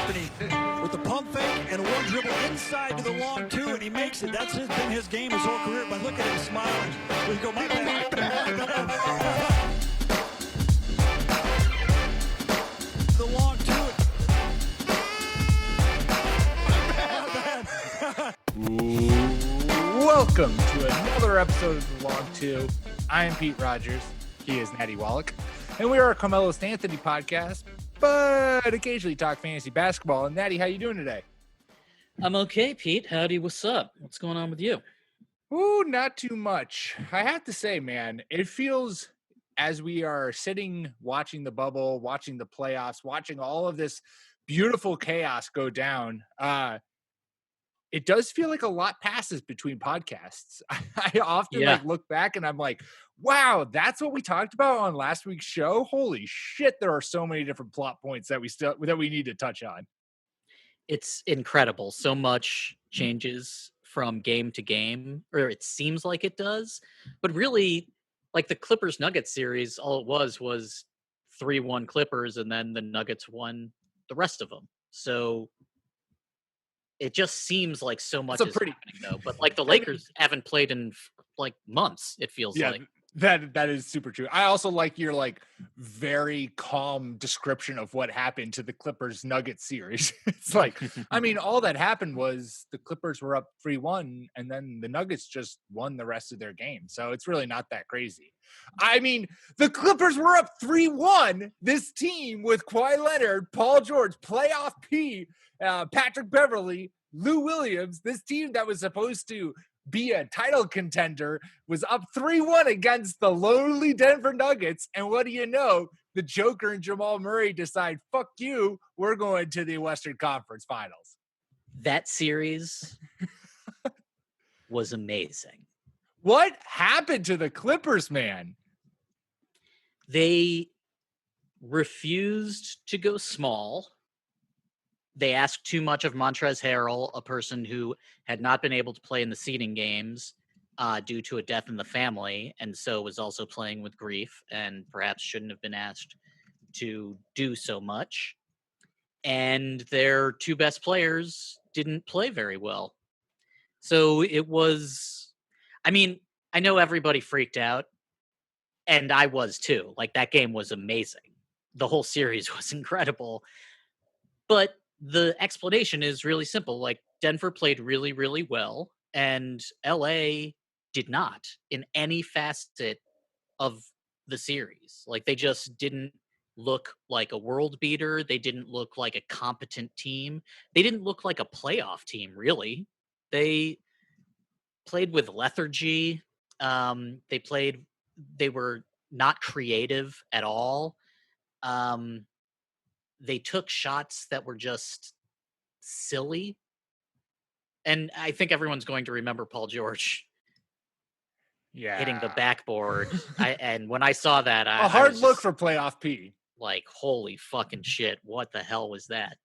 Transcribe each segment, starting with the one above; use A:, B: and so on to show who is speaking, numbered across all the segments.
A: Anthony with the pump fake and one dribble inside to the long two, and he makes it. That's been his game his whole career. But look at him smiling. We go, my bad. The long two.
B: Welcome to another episode of The Long Two. I am Pete Rogers. He is Natty Wallach. And we are a Carmelo Anthony podcast, but occasionally talk fantasy basketball. And Natty, how you doing today?
C: I'm okay, Pete. Howdy, what's up? What's going on with you?
B: Ooh, not too much. I have to say, man, it feels as we are sitting watching the bubble, watching the playoffs, watching all of this beautiful chaos go down, it does feel like a lot passes between podcasts. I often look back and I'm like, wow, that's what we talked about on last week's show. Holy shit, there are so many different plot points that we need to touch on.
C: It's incredible. So much changes from game to game, or it seems like it does. But really, like the Clippers Nuggets series, all it was 3-1 Clippers, and then the Nuggets won the rest of them. So it just seems like so much is happening, though. But like the Lakers haven't played in like months, it feels like.
B: That is super true. I also like your very calm description of what happened to the Clippers Nuggets series. It's like, I mean, all that happened was the Clippers were up 3-1 and then the Nuggets just won the rest of their game. So it's really not that crazy. I mean, the Clippers were up 3-1. This team with Kawhi Leonard, Paul George, playoff P, Patrick Beverly, Lou Williams, this team that was supposed to be a title contender was up 3-1 against the lowly Denver Nuggets. And what do you know? The Joker and Jamal Murray decide, fuck you, we're going to the Western Conference Finals.
C: That series was amazing.
B: What happened to the Clippers, man?
C: They refused to go small. They asked too much of Montrezl Harrell, a person who had not been able to play in the seeding games due to a death in the family, and so was also playing with grief and perhaps shouldn't have been asked to do so much. And their two best players didn't play very well. So it was, I mean, I know everybody freaked out, and I was too. Like, that game was amazing. The whole series was incredible. But the explanation is really simple. Like, Denver played really, really well, and LA did not in any facet of the series. Like, they just didn't look like a world beater. They didn't look like a competent team. They didn't look like a playoff team, really. They played with lethargy. They were not creative at all. They took shots that were just silly. And I think everyone's going to remember Paul George hitting the backboard. And when I saw that,
B: a hard look for playoff P.
C: Like, holy fucking shit, what the hell was that?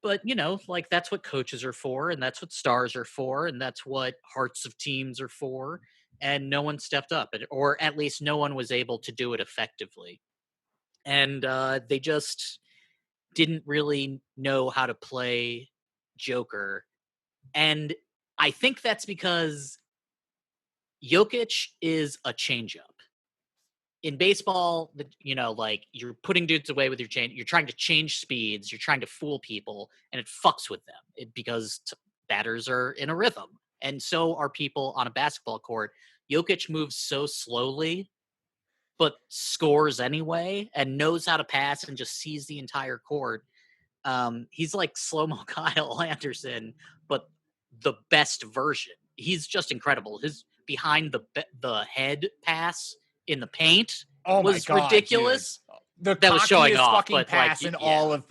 C: But, you know, like, that's what coaches are for, and that's what stars are for, and that's what hearts of teams are for. And no one stepped up, or at least no one was able to do it effectively. And they just didn't really know how to play Joker. And I think that's because Jokic is a changeup. In baseball, you know, like, you're putting dudes away with your change. You're trying to change speeds. You're trying to fool people, and it fucks with them because batters are in a rhythm. And so are people on a basketball court. Jokic moves so slowly, but scores anyway and knows how to pass and just sees the entire court. He's like slow-mo Kyle Anderson, but the best version. He's just incredible. His behind the head pass in the paint was ridiculous.
B: Dude.
C: That was showing off,
B: fucking pass in all of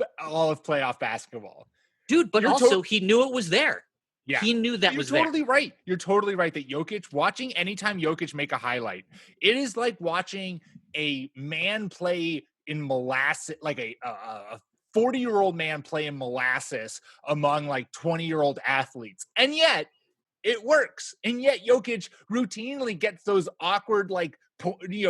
B: playoff basketball.
C: Dude, but he knew it was there.
B: Yeah.
C: He knew that was there.
B: You're totally right. You're totally right that Jokic, watching anytime Jokic make a highlight, it is like watching a man play in molasses, like a 40-year-old man play in molasses among like 20-year-old athletes. And yet it works. And yet Jokic routinely gets those awkward like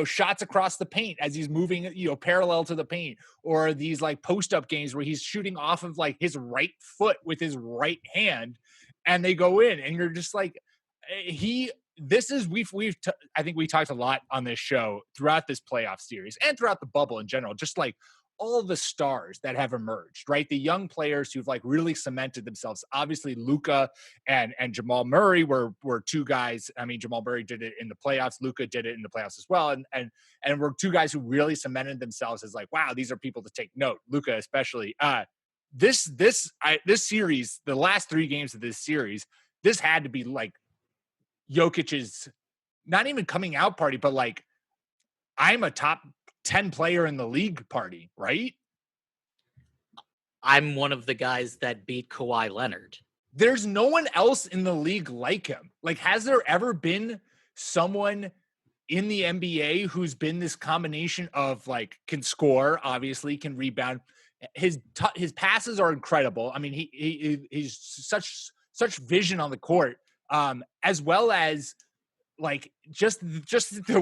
B: shots across the paint as he's moving, parallel to the paint, or these like post up games where he's shooting off of like his right foot with his right hand and they go in, and you're just like, I think we talked a lot on this show throughout this playoff series and throughout the bubble in general, just like all the stars that have emerged, right? The young players who've like really cemented themselves. Obviously, Luka and Jamal Murray were two guys. I mean, Jamal Murray did it in the playoffs. Luka did it in the playoffs as well. And were two guys who really cemented themselves as like, wow, these are people to take note. Luka especially. This series, the last 3 games of this series, this had to be like Jokic's not even coming out party, but like, I'm a top 10 player in the league party, right?
C: I'm one of the guys that beat Kawhi Leonard.
B: There's no one else in the league like him. Like, has there ever been someone in the NBA who's been this combination of like can score, obviously can rebound. His passes are incredible. I mean, he's such vision on the court, as well as like just the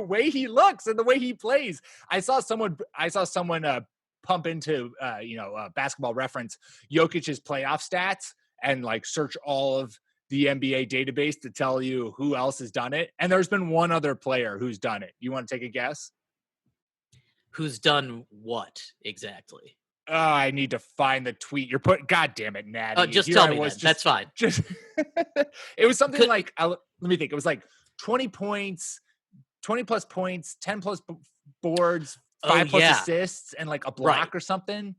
B: way he looks and the way he plays. I saw someone pump into Basketball Reference Jokic's playoff stats and like search all of the NBA database to tell you who else has done it. And there's been one other player who's done it. You want to take a guess? Who's
C: done what exactly?
B: I need to find the tweet. You're putting. God damn it, Natty.
C: Just tell me. That's fine.
B: Just it was something like. Let me think. It was like 20 points, 20 plus points, 10 plus boards, 5 plus assists, and like a block or something.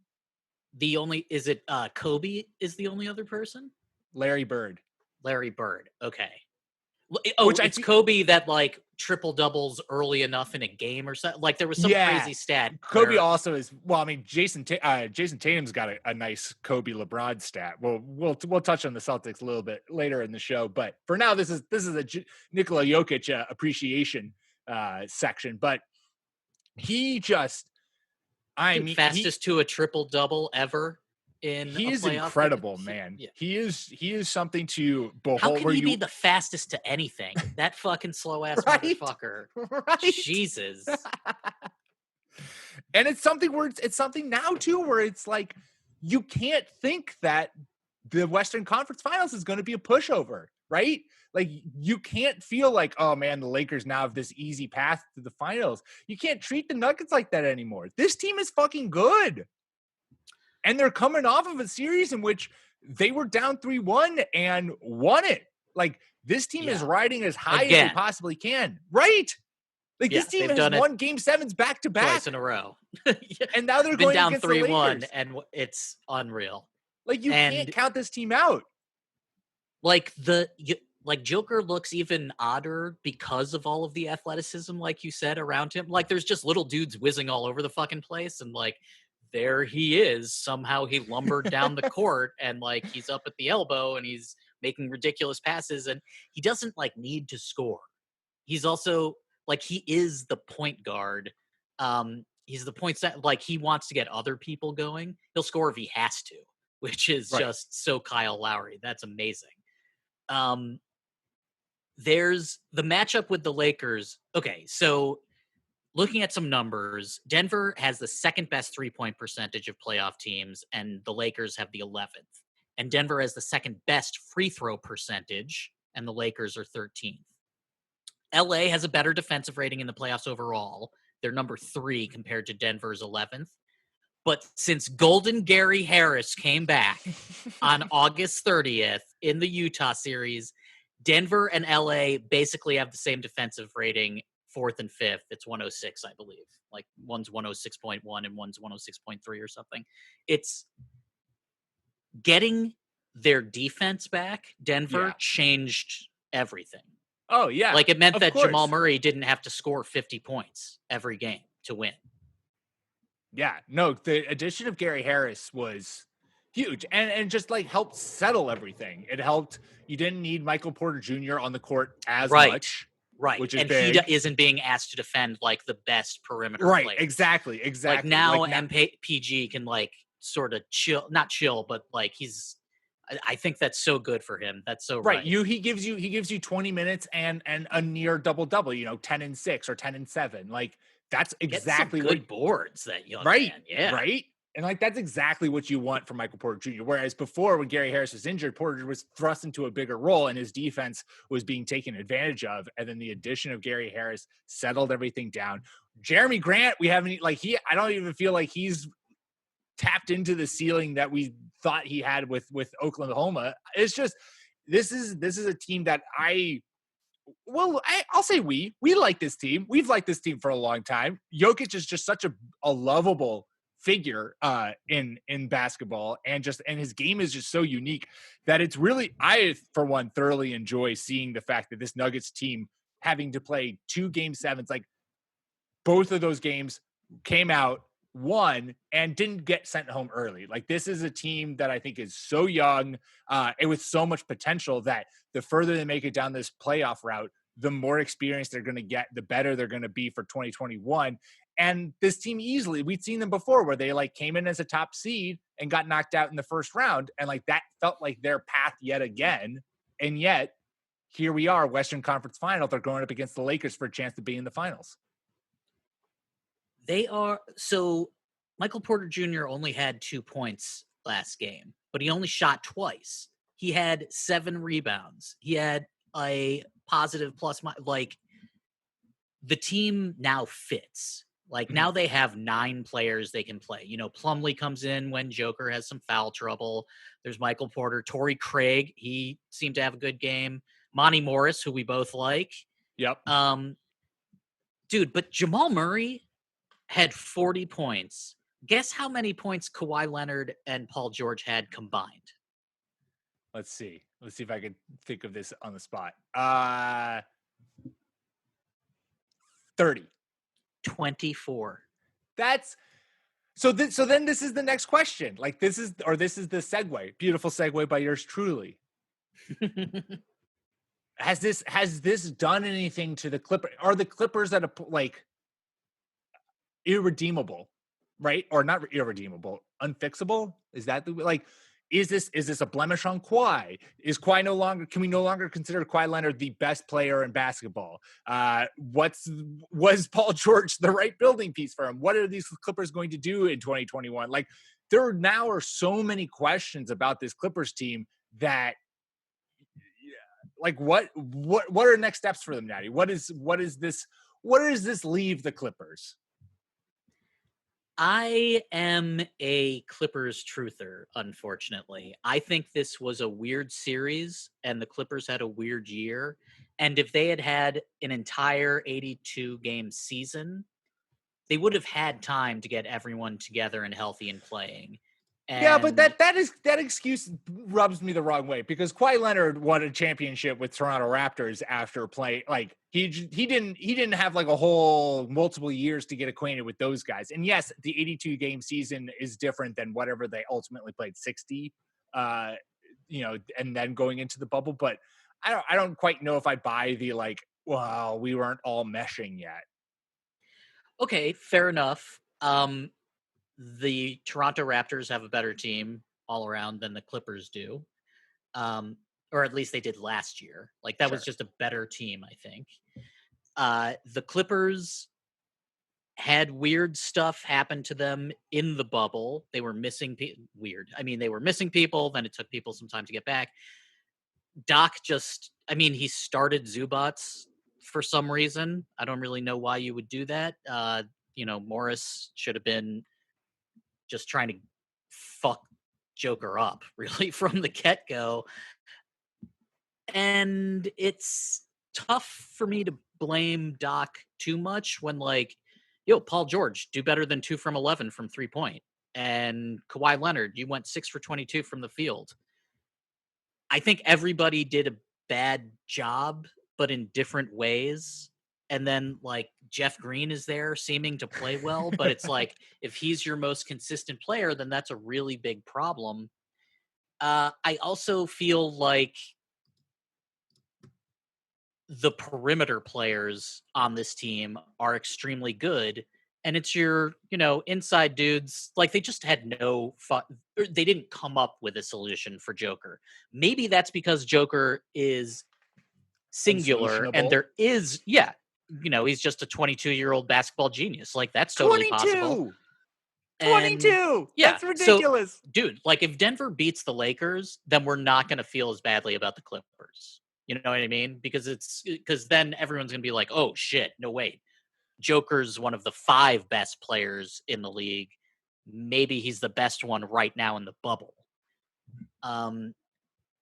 C: Is it Kobe? Is the only other person?
B: Larry Bird.
C: Okay. It's Kobe that like triple doubles early enough in a game or something. Like there was some crazy stat.
B: Kobe also is. Well, I mean, Jason Tatum's got a nice Kobe LeBron stat. We'll touch on the Celtics a little bit later in the show, but for now, this is a Nikola Jokic appreciation section. But he just,
C: fastest to a triple double ever.
B: He is incredible, man. Yeah. He is something to behold.
C: How can he be the fastest to anything? That fucking slow ass motherfucker. Right? Jesus.
B: And it's something now too, where it's like you can't think that the Western Conference Finals is going to be a pushover, right? Like you can't feel like, oh man, the Lakers now have this easy path to the finals. You can't treat the Nuggets like that anymore. This team is fucking good. And they're coming off of a series in which they were down 3-1 and won it. Like, this team is riding as high as they possibly can. Right? Like, this team has won Game 7s back-to-back.
C: Twice in a row.
B: And now they're going
C: down
B: against
C: 3-1,
B: the Lakers.
C: and it's unreal.
B: Like, you can't count this team out.
C: Like, Joker looks even odder because of all of the athleticism, like you said, around him. Like, there's just little dudes whizzing all over the fucking place, and, like, there he is. Somehow he lumbered down the court and like he's up at the elbow and he's making ridiculous passes and he doesn't like need to score. He's also like, he is the point guard. He's the point set. Like he wants to get other people going. He'll score if he has to, which is just so Kyle Lowry. That's amazing. There's the matchup with the Lakers. Okay. So looking at some numbers, Denver has the second best 3-point percentage of playoff teams, and the Lakers have the 11th. And Denver has the second best free throw percentage, and the Lakers are 13th. LA has a better defensive rating in the playoffs overall. They're number 3 compared to Denver's 11th. But since Golden Gary Harris came back on August 30th in the Utah series, Denver and LA basically have the same defensive rating. 4th and 5th, it's 106, I believe. Like one's 106.1 and one's 106.3 or something. It's getting their defense back. Denver changed everything.
B: Oh yeah,
C: like it meant that Jamal Murray didn't have to score 50 points every game to win.
B: Yeah, no, the addition of Gary Harris was huge and just like helped settle everything. It helped. You didn't need Michael Porter Jr. on the court as much.
C: Right,
B: which is
C: and
B: big.
C: He isn't being asked to defend like the best perimeter player.
B: Exactly.
C: Like now, MPG can like sort of not chill, but like he's I think that's so good for him. That's so
B: Right.
C: right.
B: He gives you 20 minutes and a near double, 10-6 or 10-7. Like that's
C: Get some
B: exactly what
C: good boards, that young
B: right.
C: man. Yeah.
B: Right. And like that's exactly what you want from Michael Porter Jr. Whereas before, when Gary Harris was injured, Porter was thrust into a bigger role and his defense was being taken advantage of. And then the addition of Gary Harris settled everything down. Jeremy Grant, we haven't I don't even feel like he's tapped into the ceiling that we thought he had with Oklahoma. It's just this is a team that I'll say we like this team. We've liked this team for a long time. Jokic is just such a lovable figure in basketball, and his game is just so unique that it's really, I for one thoroughly enjoy seeing the fact that this Nuggets team having to play 2 game 7s, like both of those games came out, won, and didn't get sent home early. Like this is a team that I think is so young and with so much potential that the further they make it down this playoff route, the more experience they're going to get, the better they're going to be for 2021. And this team easily, we've seen them before where they like came in as a top seed and got knocked out in the first round. And like that felt like their path yet again. And yet here we are, Western Conference Final. They're going up against the Lakers for a chance to be in the finals.
C: They are. So Michael Porter Jr. only had 2 points last game, but he only shot twice. He had 7 rebounds. He had a positive plus, like the team now fits. Like now they have 9 players they can play. Plumlee comes in when Joker has some foul trouble. There's Michael Porter, Torrey Craig. He seemed to have a good game. Monty Morris, who we both like.
B: Yep.
C: Dude, but Jamal Murray had 40 points. Guess how many points Kawhi Leonard and Paul George had combined?
B: Let's see if I can think of this on the spot. 30.
C: 24.
B: That's so then this is the next question. Like this is the segue. Beautiful segue by yours truly. Has this done anything to the Clippers? Are the Clippers at a like irredeemable, right? Or not irredeemable, unfixable? Is that is this a blemish on Kawhi? Can we no longer consider Kawhi Leonard the best player in basketball? Was Paul George the right building piece for him? What are these Clippers going to do in 2021? Like there now are so many questions about this Clippers team that like what are next steps for them, Natty? What is this? Where does this leave the Clippers?
C: I am a Clippers truther, unfortunately. I think this was a weird series, and the Clippers had a weird year. And if they had had an entire 82-game season, they would have had time to get everyone together and healthy and playing.
B: Yeah, but that excuse rubs me the wrong way because Kawhi Leonard won a championship with Toronto Raptors after playing. Like he didn't have like a whole multiple years to get acquainted with those guys. And yes, the 82 game season is different than whatever they ultimately played 60, and then going into the bubble. But I don't quite know if I buy the like, well, we weren't all meshing yet.
C: Okay, fair enough. The Toronto Raptors have a better team all around than the Clippers do. Or at least they did last year. Like that was just a better team, I think. The Clippers had weird stuff happen to them in the bubble. They were missing weird. I mean, they were missing people. Then it took people some time to get back. Doc he started Zubats for some reason. I don't really know why you would do that. Morris should have been just trying to fuck Joker up really from the get-go. And it's tough for me to blame Doc too much when Paul George, do better than 2 from 11 from 3-point. And Kawhi Leonard, you went 6 for 22 from the field. I think everybody did a bad job, but in different ways. And then Jeff Green is there seeming to play well, but it's like, if he's your most consistent player, then that's a really big problem. I also feel like the perimeter players on this team are extremely good, and it's your, inside dudes. Like, they just had no fun. They didn't come up with a solution for Joker. Maybe that's because Joker is singular and
B: Unsolutionable.
C: there is, he's just a 22-year-old basketball genius. Like, that's totally possible.
B: 22.
C: And
B: 22.
C: yeah,
B: That's
C: so,
B: ridiculous.
C: dude, like, if Denver beats the Lakers, then we're not going to feel as badly about the Clippers. You know what I mean? Because then everyone's going to be like, oh shit, no wait. Joker's one of the 5 best players in the league. Maybe he's the best one right now in the bubble.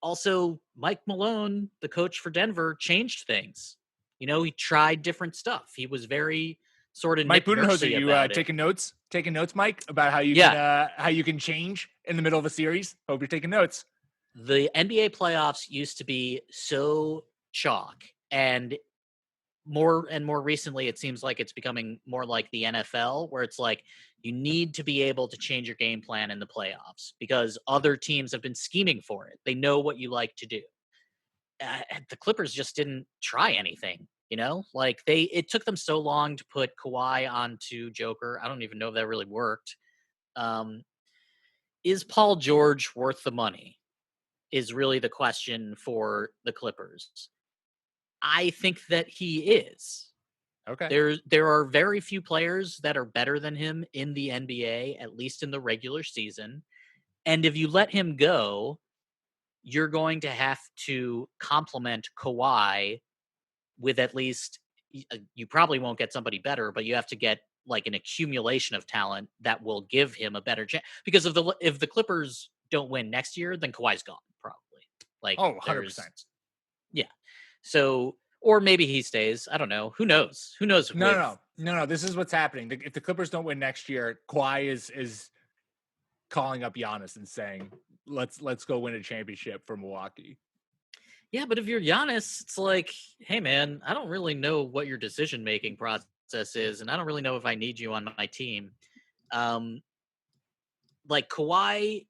C: Also, Mike Malone, the coach for Denver, changed things. He tried different stuff. He was very sort of
B: Mike
C: Nick
B: Budenholzer,
C: Nursey
B: you
C: about it.
B: taking notes? Taking notes, Mike, about how you can change in the middle of a series? Hope you're taking notes.
C: The NBA playoffs used to be so chalk, and more recently, it seems like it's becoming more like the NFL, where it's like you need to be able to change your game plan in the playoffs because other teams have been scheming for it. They know what you like to do. The Clippers just didn't try anything, like it took them so long to put Kawhi onto Joker. I don't even know if that really worked. Is Paul George worth the money? Is really the question for the Clippers. I think that he is.
B: Okay.
C: There are very few players that are better than him in the NBA, at least in the regular season. And if you let him go, you're going to have to complement Kawhi with at least you probably won't get somebody better, but you have to get like an accumulation of talent that will give him a better chance. Because if the Clippers don't win next year, then Kawhi's gone probably. Like,
B: 100%.
C: Yeah. So, or maybe he stays. I don't know. Who knows? Who knows?
B: No. This is what's happening. If the Clippers don't win next year, Kawhi is calling up Giannis and saying, "Let's go win a championship for Milwaukee."
C: Yeah, but if you're Giannis, it's like, hey man, I don't really know what your decision making process is, and I don't really know if I need you on my team. Like, Kawhi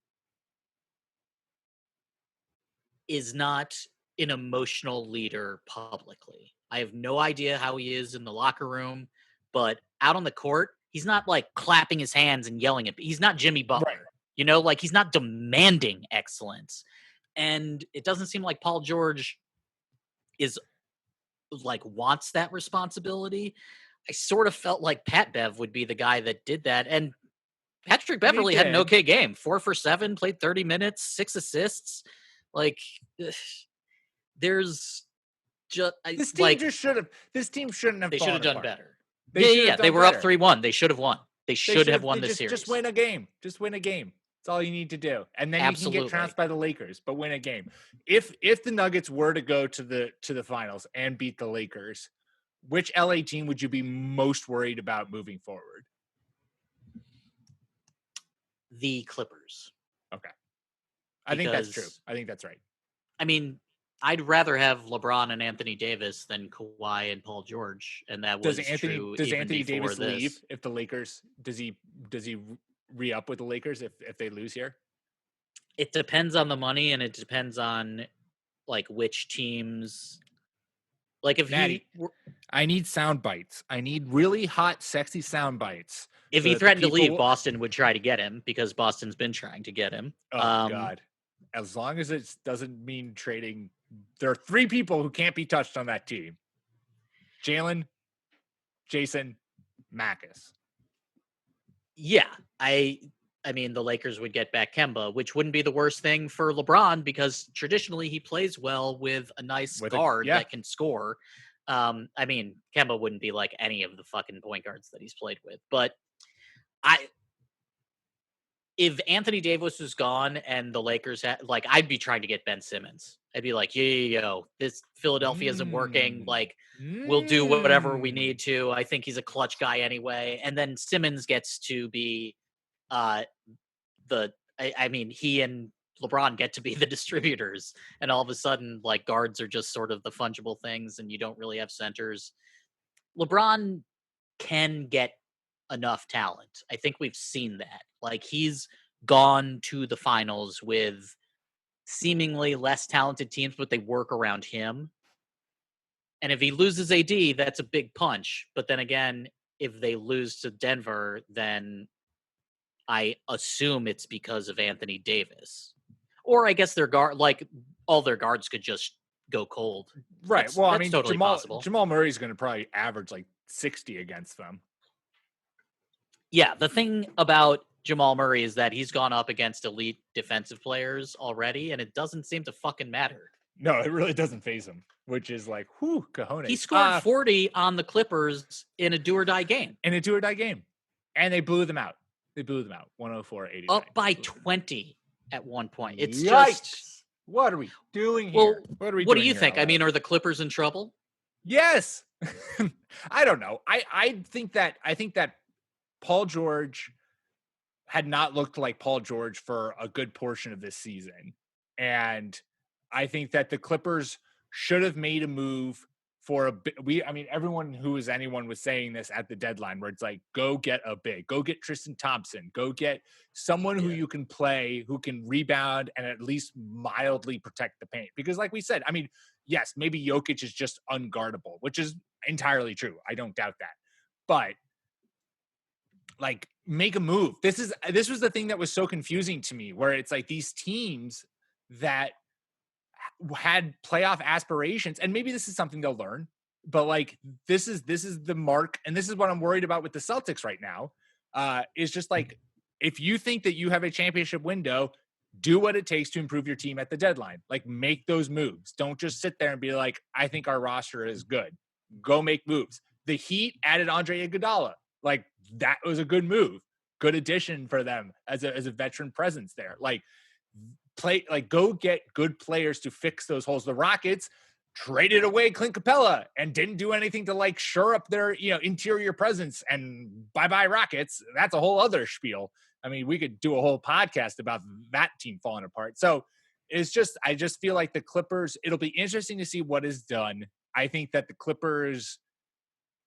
C: is not an emotional leader publicly. I have no idea how he is in the locker room, but out on the court, he's not like clapping his hands and yelling at. He's not Jimmy Butler,
B: Right.
C: Like, he's not demanding excellence. And it doesn't seem like Paul George is like wants that responsibility. I sort of felt like Pat Bev would be the guy that did that. And Patrick Beverly had an
B: did.
C: okay game. 4 for 7, played 30 minutes, 6 assists. Like, there's just
B: This team shouldn't have.
C: They should have done better.
B: They
C: They were up 3-1. They should have won. They should have won this series.
B: Just win a game. Just win a game. That's all you need to do, and then you can get trounced by the Lakers. But win a game. If the Nuggets were to go to the finals and beat the Lakers, which LA team would you be most worried about moving forward?
C: The Clippers.
B: Okay, I think that's true. I think that's right.
C: I mean, I'd rather have LeBron and Anthony Davis than Kawhi and Paul George, and that was true.
B: Does
C: even
B: Anthony
C: before
B: Davis
C: this.
B: leave if the Lakers? Does he re-up with the Lakers if they lose here?
C: It depends on the money, and it depends on like which teams. Like, if
B: Natty, I need sound bites. I need really hot, sexy sound bites.
C: If he threatened to leave, Boston would try to get him because Boston's been trying to get him.
B: Oh God! As long as it doesn't mean trading. There are 3 people who can't be touched on that team: Jalen, Jason, Marcus.
C: Yeah, I mean, the Lakers would get back Kemba, which wouldn't be the worst thing for LeBron because traditionally he plays well with a nice guard that can score. I mean, Kemba wouldn't be like any of the fucking point guards that he's played with, but if Anthony Davis was gone and the Lakers had, like, I'd be trying to get Ben Simmons. I'd be like, yo, this Philadelphia isn't working. Like, we'll do whatever we need to. I think he's a clutch guy anyway. And then Simmons gets to be I mean, he and LeBron get to be the distributors. And all of a sudden, like, guards are just sort of the fungible things and you don't really have centers. LeBron can get enough talent. I think we've seen that. Like, he's gone to the finals with seemingly less talented teams, but they work around him. And if he loses AD, that's a big punch. But then again, if they lose to Denver, then I assume it's because of Anthony Davis. Or I guess their guard, like all their guards could just go cold.
B: Right. Well, I mean,
C: totally possible.
B: Jamal Murray's going to probably average like 60 against them.
C: Yeah, the thing about Jamal Murray is that he's gone up against elite defensive players already, and it doesn't seem to fucking matter.
B: No, it really doesn't phase him, which is like, whew, cojones.
C: He scored 40 on the Clippers in a do-or-die game.
B: In a do-or-die game. And they blew them out. 104-89.
C: Up by 20 at one point. It's
B: Yikes.
C: just...
B: What are we doing here?
C: Well,
B: what are we
C: what
B: doing
C: do you
B: here,
C: think?
B: LA?
C: I mean, are the Clippers in trouble?
B: Yes. I don't know. I think that Paul George had not looked like Paul George for a good portion of this season. And I think that the Clippers should have made a move for a bit. Anyone was saying this at the deadline where it's like, go get a big, go get Tristan Thompson, go get someone who you can play, who can rebound and at least mildly protect the paint. Because like we said, I mean, yes, maybe Jokic is just unguardable, which is entirely true. I don't doubt that. But like, make a move. This was the thing that was so confusing to me, where it's like these teams that had playoff aspirations, and maybe this is something they'll learn, but like this is the mark, and this is what I'm worried about with the Celtics right now. Is just like, if you think that you have a championship window, do what it takes to improve your team at the deadline. Like, make those moves. Don't just sit there and be like, I think our roster is good. Go make moves. The Heat added Andre Iguodala. Like, that was a good move. Good addition for them as a veteran presence there. Go get good players to fix those holes. The Rockets traded away Clint Capella and didn't do anything to like shore up their, interior presence, and bye-bye Rockets. That's a whole other spiel. I mean, we could do a whole podcast about that team falling apart. So I just feel like the Clippers, it'll be interesting to see what is done. I think that the Clippers,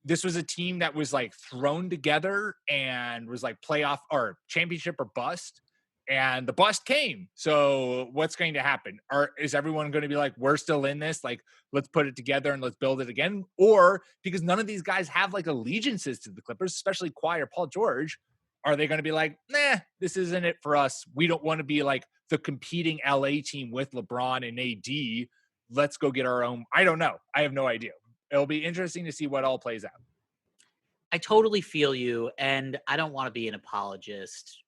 B: this was a team that was like thrown together and was like playoff or championship or bust. And the bust came. So what's going to happen? Is everyone going to be like, we're still in this? Like, let's put it together and let's build it again? Or because none of these guys have like allegiances to the Clippers, especially Kawhi or Paul George, are they going to be like, nah, this isn't it for us. We don't want to be like the competing LA team with LeBron and AD. Let's go get our own. I don't know. I have no idea. It'll be interesting to see what all plays out.
C: I totally feel you, and I don't want to be an apologist,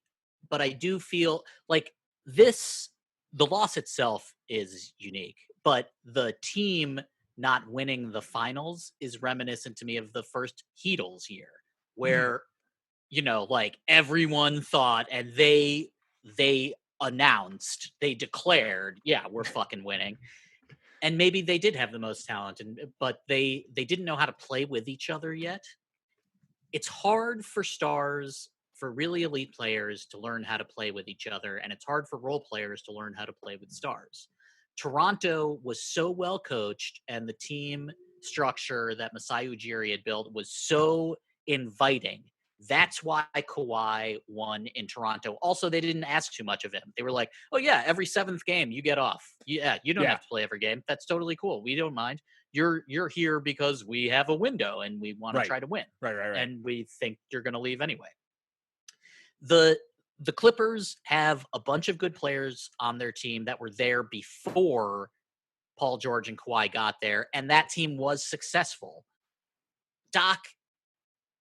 C: but I do feel like the loss itself is unique, but the team not winning the finals is reminiscent to me of the first Heatles year, where, like everyone thought, and they announced, they declared, yeah, we're fucking winning. And maybe they did have the most talent, but they didn't know how to play with each other yet. It's hard for stars, for really elite players, to learn how to play with each other, and it's hard for role players to learn how to play with stars. Toronto was so well coached, and the team structure that Masai Ujiri had built was so inviting. That's why Kawhi won in Toronto. Also, they didn't ask too much of him. They were like, oh yeah, every seventh game you get off. Yeah, you don't have to play every game. That's totally cool. We don't mind. You're here because we have a window and we want to try to win.
B: Right.
C: And we think you're going to leave anyway. The Clippers have a bunch of good players on their team that were there before Paul George and Kawhi got there, and that team was successful. Doc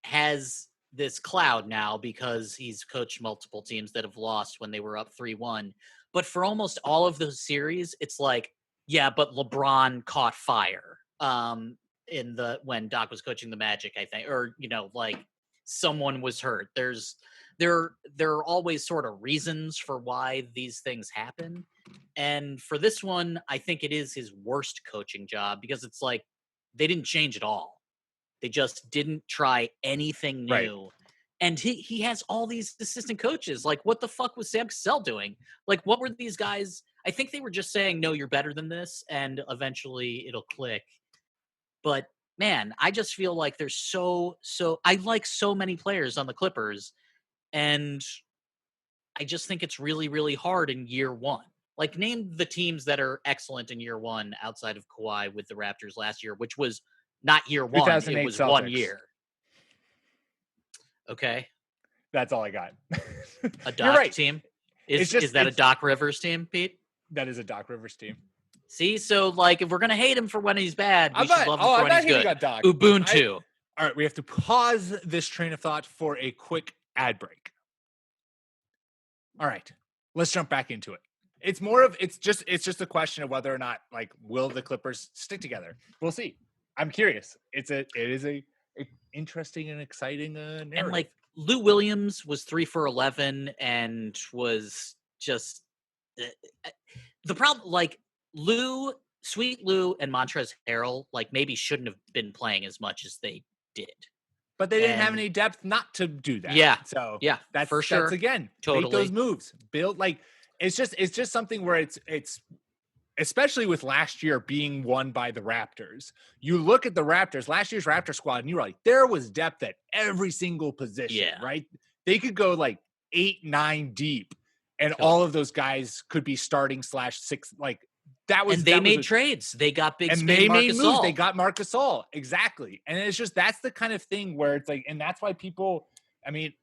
C: has this cloud now because he's coached multiple teams that have lost when they were up 3-1. But for almost all of those series, it's like, yeah, but LeBron caught fire when Doc was coaching the Magic, I think, or like someone was hurt. There are always sort of reasons for why these things happen. And for this one, I think it is his worst coaching job because it's like they didn't change at all. They just didn't try anything new. Right. And he has all these assistant coaches. Like, what the fuck was Sam Cassell doing? Like, what were these guys? I think they were just saying, no, you're better than this, and eventually it'll click. But, man, I just feel like there's I like so many players on the Clippers, and I just think it's really, really hard in year one. Like, name the teams that are excellent in year one outside of Kawhi with the Raptors last year, which was not year one. It was Celtics. 1 year. Okay.
B: That's all I got.
C: A
B: You're
C: Doc
B: right.
C: team.
B: It's
C: Is that a Doc Rivers team, Pete?
B: That is a Doc Rivers team.
C: See, so like if we're gonna hate him for when he's bad, we should love him for
B: I'm
C: when
B: not
C: he's
B: hating
C: good.
B: on Doc.
C: Ubuntu.
B: All right, we have to pause this train of thought for a quick ad break. All right, let's jump back into it. It's just a question of whether or not, like, will the Clippers stick together? We'll see. I'm curious. It is a interesting and exciting narrative.
C: And like Lou Williams was 3 for 11 and was just the problem. Like Sweet Lou and Montrezl Harrell, like maybe shouldn't have been playing as much as they did.
B: But they didn't have any depth not to do that.
C: Yeah.
B: So
C: yeah,
B: that's
C: for sure.
B: That's again,
C: totally.
B: make those moves. Build it's just something where it's especially with last year being won by the Raptors. You look at the Raptors, last year's Raptor squad, and you're like, there was depth at every single position, right? They could go like 8-9 deep, and all of those guys could be starting /6. Like that was.
C: And they made trades. They got big.
B: And they made moves. They got Marc Gasol. Exactly. And it's just that's the kind of thing where it's like, and that's why people. I mean,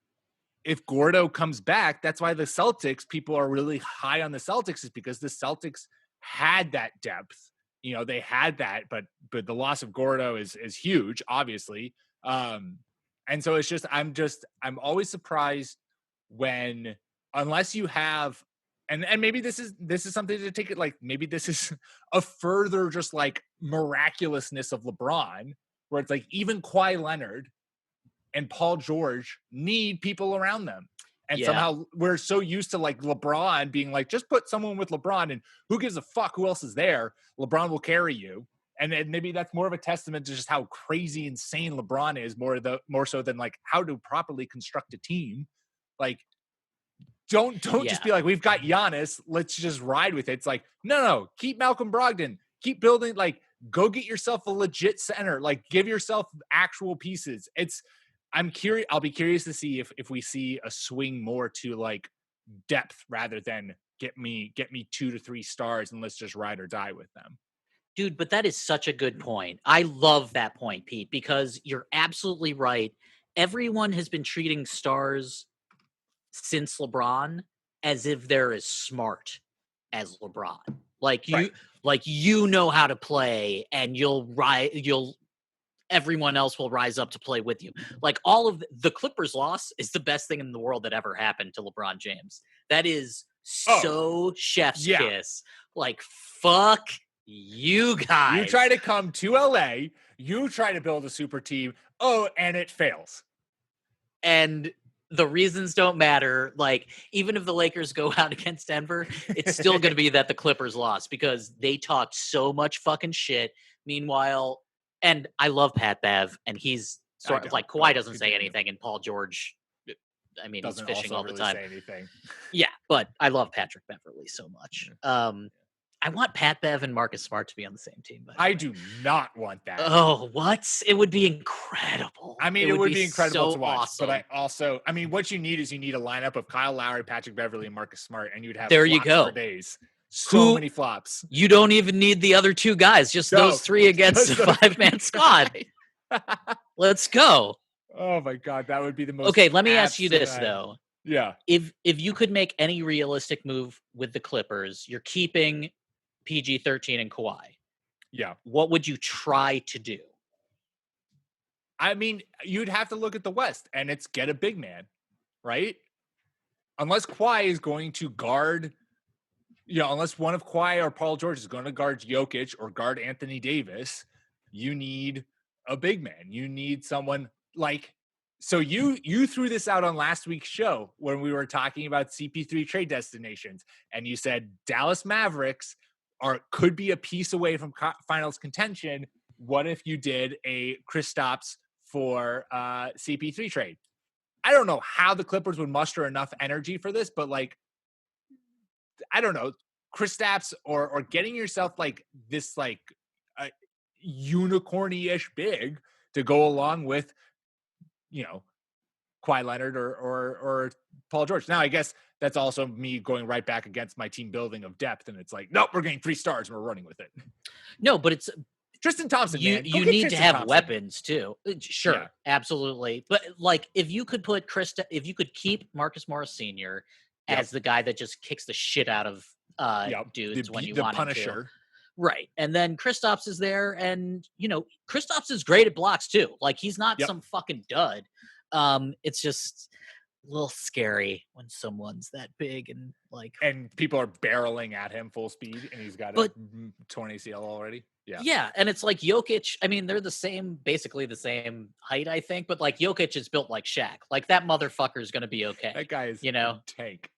B: if Gordo comes back, that's why the Celtics people are really high on the Celtics, is because the Celtics had that depth. You know, they had that, but the loss of Gordo is huge, obviously. And so it's just I'm always surprised when, unless you have, and maybe this is something to take it, like maybe this is a further just like miraculousness of LeBron, where it's like even Kawhi Leonard and Paul George need people around them. And somehow we're so used to like LeBron being like, just put someone with LeBron and who gives a fuck who else is there? LeBron will carry you. And maybe that's more of a testament to just how crazy insane LeBron is, more so than like how to properly construct a team. Like, don't just be like, we've got Giannis, let's just ride with it. It's like, no, keep Malcolm Brogdon, keep building, like, go get yourself a legit center, like give yourself actual pieces. I'll be curious to see if we see a swing more to like depth rather than get me 2 to 3 stars and let's just ride or die with them.
C: Dude, but that is such a good point. I love that point, Pete, because you're absolutely right. Everyone has been treating stars since LeBron as if they're as smart as LeBron. Like you know how to play, and everyone else will rise up to play with you. Like all of the Clippers loss is the best thing in the world that ever happened to LeBron James. That is so chef's kiss. Like, fuck you guys.
B: You try to come to LA, you try to build a super team. And it fails.
C: And the reasons don't matter. Like, even if the Lakers go out against Denver, it's still going to be that the Clippers lost because they talked so much fucking shit. Meanwhile, and I love Pat Bev, and he's sort of like, Kawhi doesn't say anything, and Paul George, I mean, he's fishing all the time.
B: Say anything.
C: Yeah, but I love Patrick Beverley so much. I want Pat Bev and Marcus Smart to be on the same team.
B: I do not want that.
C: Oh, what? It would be incredible.
B: I mean, it would be incredible to watch.
C: Awesome.
B: But what you need is a lineup of Kyle Lowry, Patrick Beverley, and Marcus Smart, and you'd have
C: there you go
B: for days. So many flops.
C: You don't even need the other 2 guys, just those 3 against a 5-man squad. Let's go.
B: Oh my God, that would be the most.
C: Okay, let me ask you this though.
B: Yeah.
C: If you could make any realistic move with the Clippers, you're keeping PG-13 and Kawhi.
B: Yeah.
C: What would you try to do?
B: I mean, you'd have to look at the West, and it's get a big man, right? Unless Kawhi is going to guard, unless one of Kawhi or Paul George is going to guard Jokic or guard Anthony Davis, you need a big man. You need someone like. So you threw this out on last week's show when we were talking about CP3 trade destinations, and you said Dallas Mavericks could be a piece away from finals contention. What if you did a Kristaps for CP3 trade? I don't know how the Clippers would muster enough energy for this, but like, I don't know, Kristaps or getting yourself like this, like unicorny-ish big to go along with, Kawhi Leonard or Paul George. Now, I guess that's also me going right back against my team building of depth. And it's like, nope, we're getting 3 stars and we're running with it.
C: No, but
B: Tristan Thompson, man. Go
C: You
B: get
C: need to
B: Tristan
C: have
B: Thompson.
C: weapons too. Sure,
B: Yeah.
C: absolutely. But like, if you could put if you could keep Marcus Morris Sr.
B: Yep.
C: as the guy that just kicks the shit out of
B: Yep.
C: dudes when you
B: the
C: want him to,
B: Punisher.
C: right? And then Kristaps is there, and Kristaps is great at blocks too. Like, he's not
B: Yep.
C: some fucking dud. It's just a little scary when someone's that big and like.
B: And people are barreling at him full speed, and he's got a torn ACL already. Yeah.
C: Yeah, and it's like Jokic. I mean, they're basically the same height, I think. But like Jokic is built like Shaq. Like, that motherfucker is going to be okay.
B: That guy is a tank.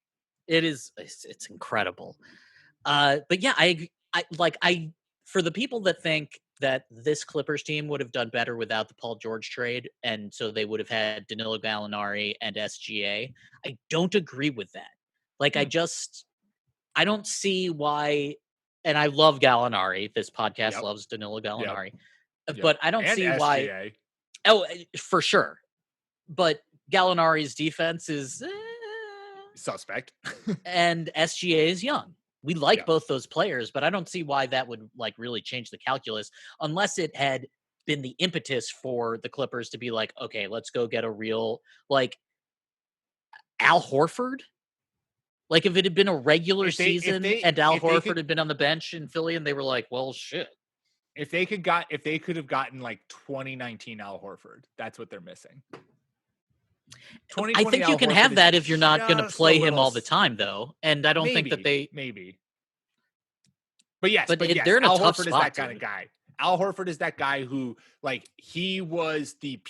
C: It is. It's incredible. But yeah, I for the people that think that this Clippers team would have done better without the Paul George trade, and so they would have had Danilo Gallinari and SGA. I don't agree with that. Like, I don't see why. And I love Gallinari. This podcast loves Danilo Gallinari. But I don't see why.
B: SGA.
C: Oh, for sure. But Gallinari's defense is
B: Suspect.
C: and SGA is young. We like both those players, but I don't see why that would like really change the calculus unless it had been the impetus for the Clippers to be like, okay, let's go get a real like Al Horford. Like, if it had been a regular season and Al Horford had been on the bench in Philly, and they were like, well, shit.
B: If they could have gotten like 2019 Al Horford, that's what they're missing.
C: I think you can have that if you're not going to play him all the time, though. And I don't think that they
B: maybe. But yes,
C: they're in a
B: Al
C: tough
B: Horford
C: spot,
B: is that kind of guy. Al Horford is that guy who, like, he was the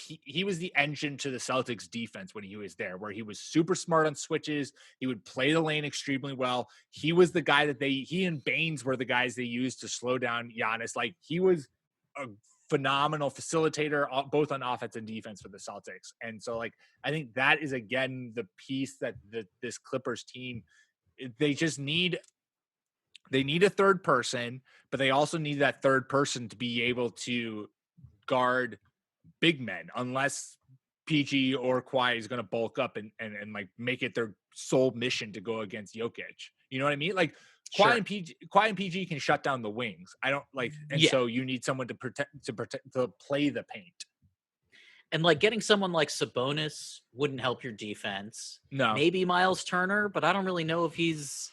B: engine to the Celtics defense when he was there, where he was super smart on switches. He would play the lane extremely well. He was the guy that he and Baines were the guys they used to slow down Giannis. Like, he was a phenomenal facilitator, both on offense and defense for the Celtics. And so, like, I think that is, again, the piece that this Clippers team, they just need. They need a third person, but they also need that third person to be able to guard big men, unless PG or Kawhi is going to bulk up and like make it their sole mission to go against Jokic. You know what I mean? Like, Kawhi and PG can shut down the wings. I don't like, and so you need someone to play the paint.
C: And like, getting someone like Sabonis wouldn't help your defense.
B: No,
C: maybe Miles Turner, but I don't really know if he's.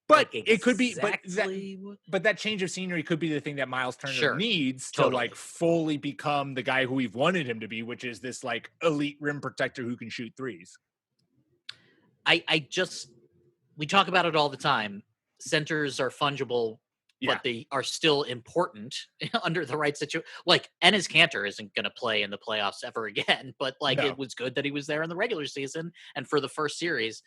B: But
C: like,
B: it could be,
C: exactly
B: but that change of scenery could be the thing that Miles Turner needs to like fully become the guy who we've wanted him to be, which is this like elite rim protector who can shoot threes.
C: We talk about it all the time. Centers are fungible, but they are still important under the right situation. Like, Enes Kanter isn't going to play in the playoffs ever again, but like, it was good that he was there in the regular season and for the first series.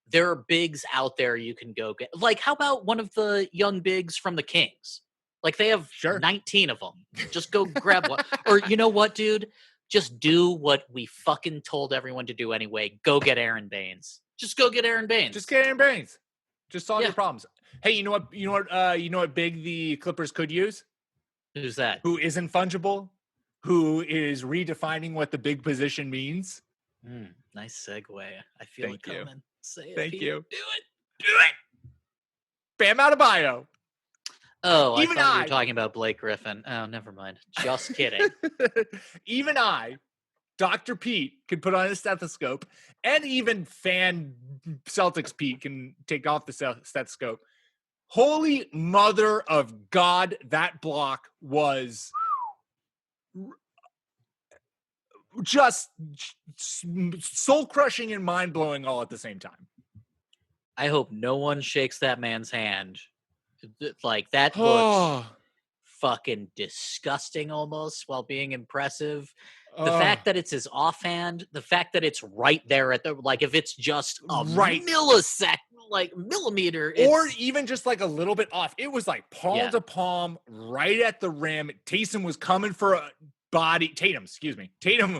C: There are bigs out there you can go get. Like, how about one of the young bigs from the Kings? Like, they have 19 of them. Just go grab one. Or, you know what, dude? Just do what we fucking told everyone to do anyway. Go get Aaron Baines. Just go get Aaron Baines.
B: Just get Aaron Baines. Just solve your problems. Hey, you know what big the Clippers could use?
C: Who's that?
B: Who isn't fungible? Who is redefining what the big position means?
C: Nice segue. I feel it coming. Say it.
B: Thank you.
C: Do it.
B: Do it. Bam Adebayo.
C: Oh, I thought you were talking about Blake Griffin. Oh, never mind. Just kidding.
B: Even Dr. Pete, can put on a stethoscope, and even fan Celtics Pete can take off the stethoscope. Holy mother of God, that block was just soul-crushing and mind-blowing all at the same time.
C: I hope no one shakes that man's hand. Like, that looks fucking disgusting almost while being impressive. The fact that it's his offhand, the fact that it's right there at the, like, if it's just a millisecond, like millimeter.
B: Or even just like a little bit off. It was like palm to palm, right at the rim. Tatum was coming for a body. Tatum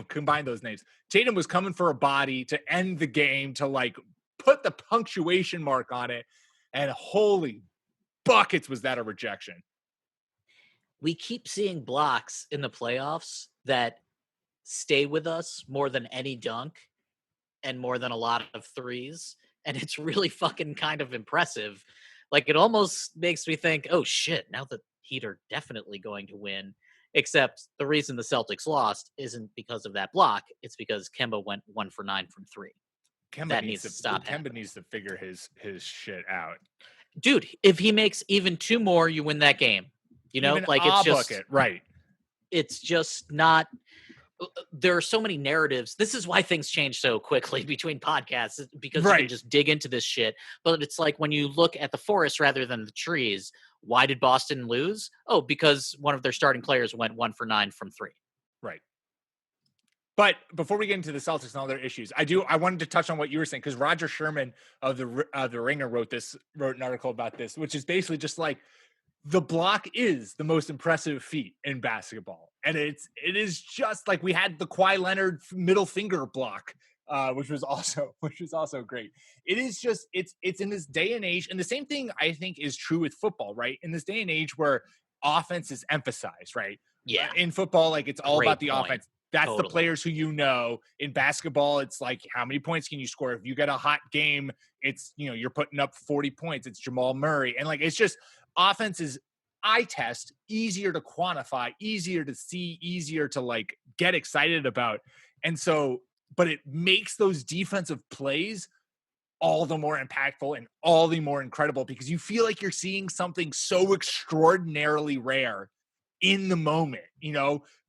B: combined those names. Tatum was coming for a body to end the game, to like put the punctuation mark on it. And holy buckets, was that a rejection.
C: We keep seeing blocks in the playoffs that stay with us more than any dunk and more than a lot of threes. And it's really fucking kind of impressive. Like, it almost makes me think, oh shit, now that Heat are definitely going to win. Except the reason the Celtics lost isn't because of that block. It's because Kemba went 1 for 9 from 3. That needs to stop
B: Kemba
C: happening.
B: needs to figure his shit out.
C: Dude, if he makes even 2 more, you win that game. You know,
B: Even
C: like
B: a bucket, right?
C: it's just not. There are so many narratives. This is why things change so quickly between podcasts, because you can
B: Right.
C: just dig into this shit. But it's like when you look at the forest rather than the trees. Why did Boston lose? Oh, because one of their starting players went 1 for 9 from 3.
B: Right. But before we get into the Celtics and all their issues, I wanted to touch on what you were saying, because Roger Sherman of the Ringer wrote an article about this, which is basically just like, the block is the most impressive feat in basketball, and it is just like, we had the Kawhi Leonard middle finger block, which was also great. It is just it's in this day and age, and the same thing I think is true with football, right? In this day and age where offense is emphasized, right?
C: Yeah.
B: In football, like, it's all
C: Great
B: about the
C: point.
B: offense. That's
C: Totally.
B: the players who you know. In basketball, it's like, how many points can you score? If you get a hot game, it's, you're putting up 40 points. It's Jamal Murray. And like, it's just, offense is eye test, easier to quantify, easier to see, easier to like get excited about. And so, but it makes those defensive plays all the more impactful and all the more incredible, because you feel like you're seeing something so extraordinarily rare in the moment.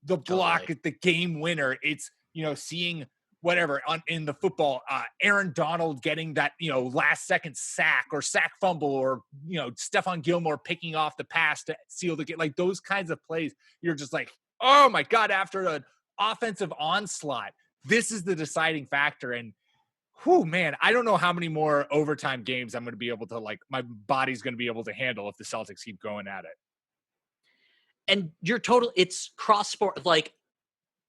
B: The block
C: Totally.
B: at the game winner. It's, seeing whatever in the football, Aaron Donald getting that, last second sack or sack fumble, or, Stephon Gilmore picking off the pass to seal the game. Like, those kinds of plays, you're just like, oh my God, after an offensive onslaught, this is the deciding factor. And whew, man, I don't know how many more overtime games I'm going to be able to, like, my body's going to be able to handle if the Celtics keep going at it.
C: And it's cross sport. Like,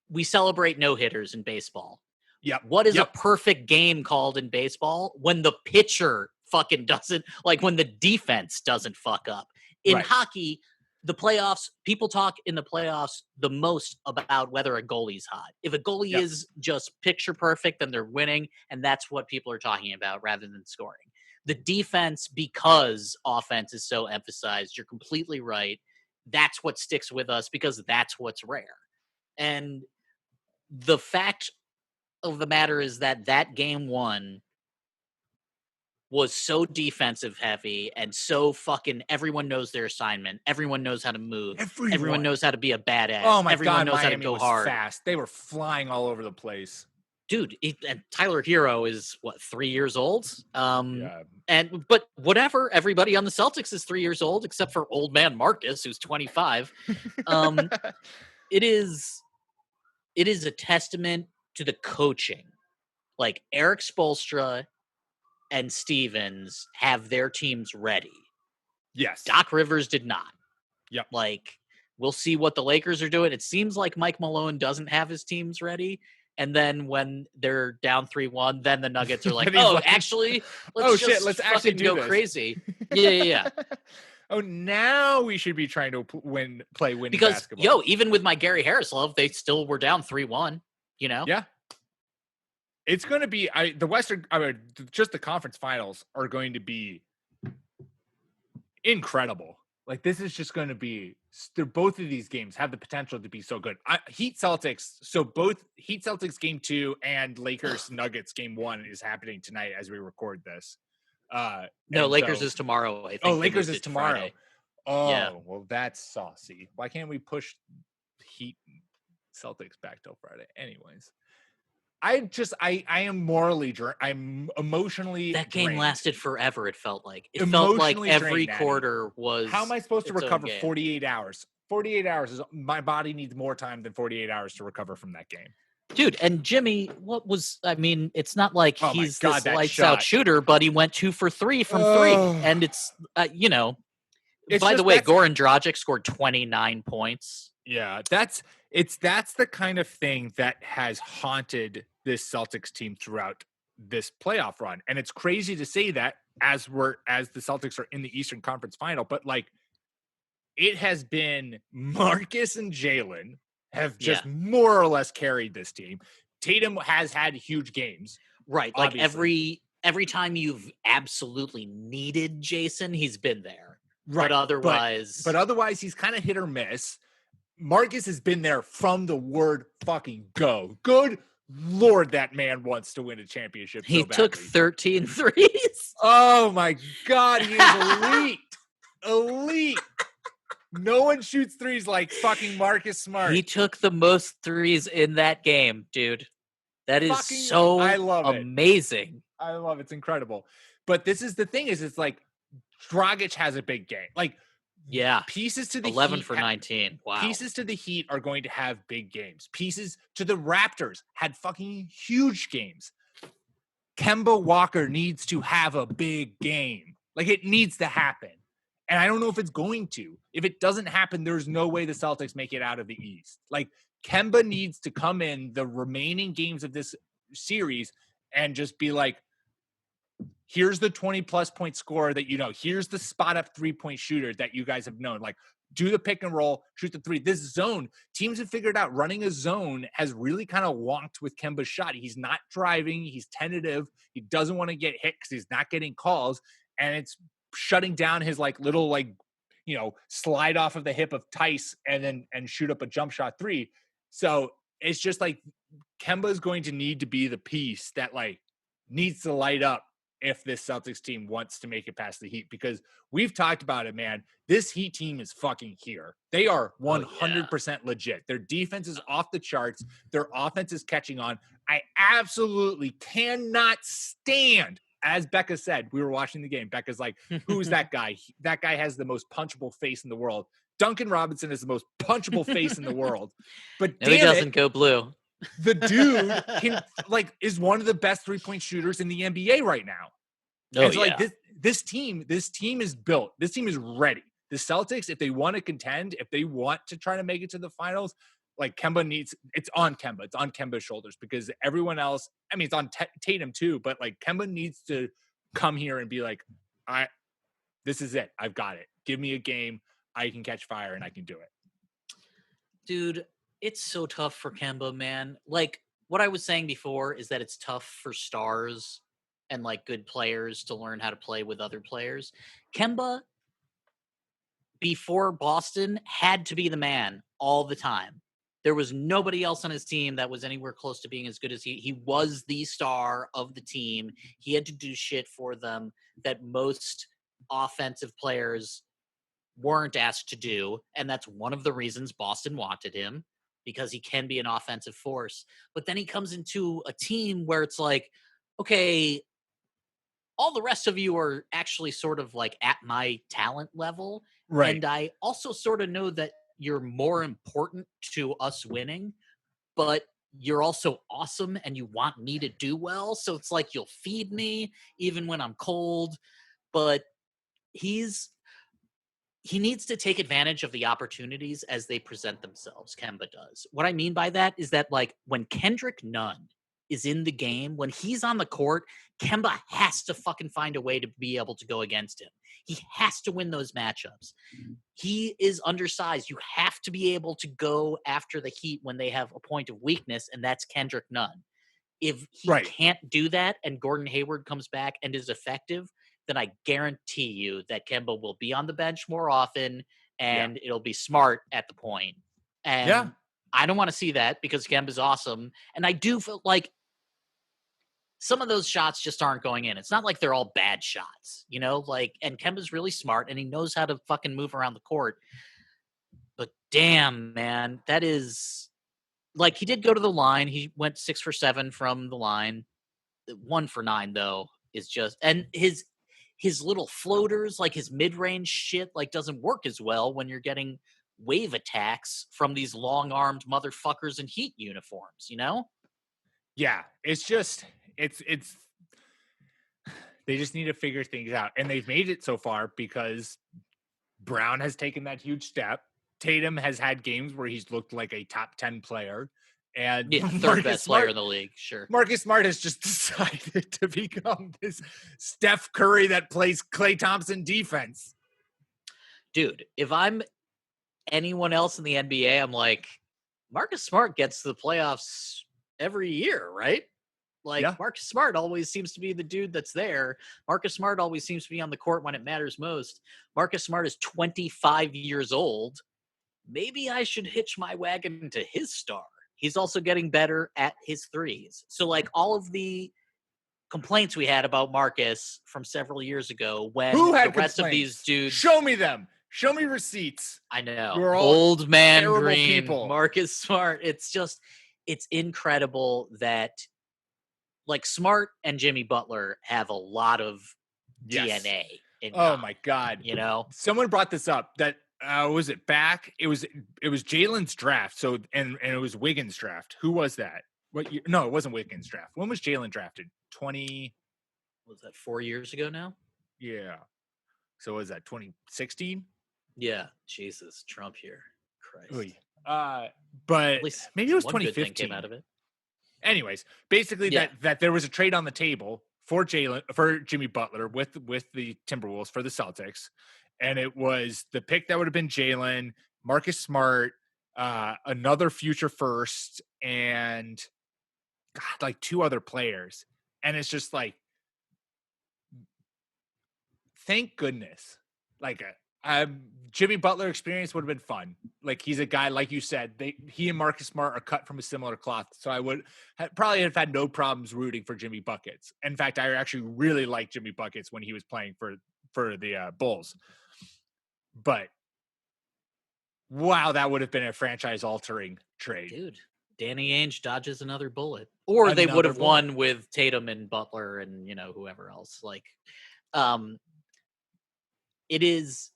C: we celebrate no hitters in baseball.
B: Yep.
C: What is a perfect game called in baseball? When the pitcher fucking doesn't, like, when the defense doesn't fuck up. In hockey, the playoffs, people talk in the playoffs the most about whether a goalie's hot. If a goalie is just picture perfect, then they're winning. And that's what people are talking about rather than scoring. The defense, because offense is so emphasized, you're completely right. That's what sticks with us, because that's what's rare. And the fact of the matter is that game 1 was so defensive heavy, and so fucking everyone knows their assignment. Everyone knows how to move. Everyone knows how to be a badass.
B: Oh my
C: Everyone
B: God,
C: knows
B: Miami
C: how to go
B: was
C: hard.
B: fast. They were flying all over the place.
C: Dude, and Tyler Hero is 3 years old?
B: Yeah.
C: But whatever, everybody on the Celtics is 3 years old, except for old man Marcus, who's 25. It is a testament to the coaching. Like, Eric Spoelstra and Stevens have their teams ready.
B: Yes.
C: Doc Rivers did not.
B: Yep.
C: Like, we'll see what the Lakers are doing. It seems like Mike Malone doesn't have his teams ready. And then when they're down 3-1, then the Nuggets are like, actually, let's actually go crazy. Yeah.
B: Oh, now we should be trying to play winning
C: because,
B: basketball.
C: Even with my Gary Harris love, they still were down 3-1,
B: Yeah. It's going to be the Western, just the conference finals are going to be incredible. Like, this is just going to be, both of these games have the potential to be so good. Heat Celtics, so both Heat Celtics game 2 and Lakers Nuggets game 1 is happening tonight as we record this.
C: No, Lakers is tomorrow, I think.
B: Oh, Lakers is tomorrow.
C: Friday.
B: Oh,
C: yeah.
B: Well, that's saucy. Why can't we push Heat Celtics back till Friday? Anyways. I am emotionally
C: that game
B: drained.
C: Lasted forever. It felt like every quarter was.
B: How am I supposed to recover 48 hours? 48 hours is, my body needs more time than 48 hours to recover from that game.
C: Dude, and Jimmy, it's not like he's this lights out shooter, but he went 2 for 3 from 3. And it's, by the way, Goran Dragic scored 29 points.
B: Yeah, that's the kind of thing that has haunted this Celtics team throughout this playoff run. And it's crazy to say that as the Celtics are in the Eastern Conference Final, but like, it has been Marcus and Jalen have just more or less carried this team. Tatum has had huge games.
C: Right. Obviously. Like every time you've absolutely needed Jason, he's been there. But otherwise,
B: but otherwise, he's kind of hit or miss. Marcus has been there from the word fucking go. Good Lord, that man wants to win a championship.
C: he
B: so
C: took
B: badly.
C: 13 threes.
B: Oh my God, he is elite. Elite. No one shoots threes like fucking Marcus Smart.
C: He took the most threes in that game, dude. That is so
B: I love
C: amazing.
B: it. I love it. It's incredible. But this is the thing is it's like Dragic has a big game. Like
C: yeah,
B: pieces to the
C: 11
B: Heat
C: for 19. Wow.
B: Pieces to the Heat are going to have big games. Pieces to the Raptors had fucking huge games. Kemba Walker needs to have a big game. Like it needs to happen. And I don't know if it's going to. If it doesn't happen, there's no way the Celtics make it out of the East. Like Kemba needs to come in the remaining games of this series and just be like, here's the 20-plus point scorer that you know. Here's the spot-up three-point shooter that you guys have known. Like, do the pick and roll, shoot the three. This zone, teams have figured out running a zone has really kind of wonked with Kemba's shot. He's not driving. He's tentative. He doesn't want to get hit because he's not getting calls. And it's shutting down his like little like, you know, slide off of the hip of Tice and shoot up a jump shot three. So it's just like Kemba is going to need to be the piece that like needs to light up if this Celtics team wants to make it past the Heat, because we've talked about it, man. This Heat team is fucking here. They are 100% legit. Their defense is off the charts. Their offense is catching on. I absolutely cannot stand, as Becca said, we were watching the game. Becca's like, who's that guy? That guy has the most punchable face in the world. Duncan Robinson is the most punchable face in the world. But
C: no, he doesn't go blue.
B: The dude can like is one of the best 3-point shooters in the NBA right now.
C: Oh,
B: and so like this team is built. This team is ready. The Celtics, if they want to contend, if they want to try to make it to the finals, like Kemba needs, it's on Kemba. It's on Kemba's shoulders because everyone else, I mean, it's on Tatum too, but like Kemba needs to come here and be like, this is it. I've got it. Give me a game. I can catch fire and I can do it.
C: Dude, it's so tough for Kemba, man. Like what I was saying before is that it's tough for stars and like good players to learn how to play with other players. Kemba, before Boston, had to be the man all the time. There was nobody else on his team that was anywhere close to being as good as he was the star of the team. He had to do shit for them that most offensive players weren't asked to do. And that's one of the reasons Boston wanted him, because he can be an offensive force. But then he comes into a team where it's like, okay, all the rest of you are actually sort of like at my talent level.
B: Right.
C: And I also sort of know that you're more important to us winning, but you're also awesome and you want me to do well. So it's like you'll feed me even when I'm cold. But he needs to take advantage of the opportunities as they present themselves. Kemba does. What I mean by that is that like when Kendrick Nunn is in the game, when he's on the court, Kemba has to fucking find a way to be able to go against him. He has to win those matchups. He is undersized. You have to be able to go after the Heat when they have a point of weakness, and that's Kendrick Nunn. If he can't do that and Gordon Hayward comes back and is effective, then I guarantee you that Kemba will be on the bench more often and it'll be Smart at the point. And I don't want to see that because Kemba's awesome. And I do feel like some of those shots just aren't going in. It's not like they're all bad shots, you know, like, and Kemba's really smart and he knows how to fucking move around the court. But damn, man, that is like, he did go to the line. He went 6 for 7 from the line. 1 for 9 though is just, and his little floaters, like his mid-range shit, like doesn't work as well when you're getting wave attacks from these long-armed motherfuckers in Heat uniforms, you know?
B: Yeah, it's just, it's they just need to figure things out. And they've made it so far because Brown has taken that huge step. Tatum has had games where he's looked like a top 10 player. And
C: third best player in the league, sure.
B: Marcus Smart has just decided to become this Steph Curry that plays Klay Thompson defense.
C: Dude, if I'm anyone else in the NBA, I'm like, Marcus Smart gets to the playoffs every year, right? Like
B: Yeah.
C: Marcus Smart always seems to be the dude that's there. Marcus Smart always seems to be on the court when it matters most. Marcus Smart is 25 years old. Maybe I should hitch my wagon to his star. He's also getting better at his threes. So like all of the complaints we had about Marcus from several years ago when
B: Who had
C: the rest of these
B: complaints?
C: dudes.
B: Show me them. Show me receipts.
C: I know.
B: We're all
C: Old man
B: terrible
C: Green,
B: people.
C: Marcus Smart. It's incredible that like Smart and Jimmy Butler have a lot of
B: Yes.
C: DNA in
B: Oh
C: common,
B: my God.
C: you know?
B: Someone brought this up that was it back? It was Jalen's draft. So and it was Wiggins' draft. Who was that? What year? No, it wasn't Wiggins' draft. When was Jalen drafted? 20.
C: Was that 4 years ago now?
B: Yeah. So was that 2016?
C: Yeah. Jesus, Trump here. Christ.
B: Oy. But
C: At least
B: maybe it was
C: one good
B: 2015.
C: thing came out of it.
B: Anyways, basically
C: Yeah.
B: that there was a trade on the table for Jimmy Butler with the Timberwolves for the Celtics, and it was the pick that would have been Jalen, Marcus Smart, another future first, and God, like 2 other players, and it's just like, thank goodness, like Jimmy Butler experience would have been fun. Like he's a guy, like you said, he and Marcus Smart are cut from a similar cloth. So I would probably have had no problems rooting for Jimmy Buckets. In fact, I actually really liked Jimmy Buckets when he was playing for the Bulls. But wow, that would have been a franchise altering trade.
C: Dude, Danny Ainge dodges another bullet. Or they would have won with Tatum and Butler and, you know, whoever else. Like, it is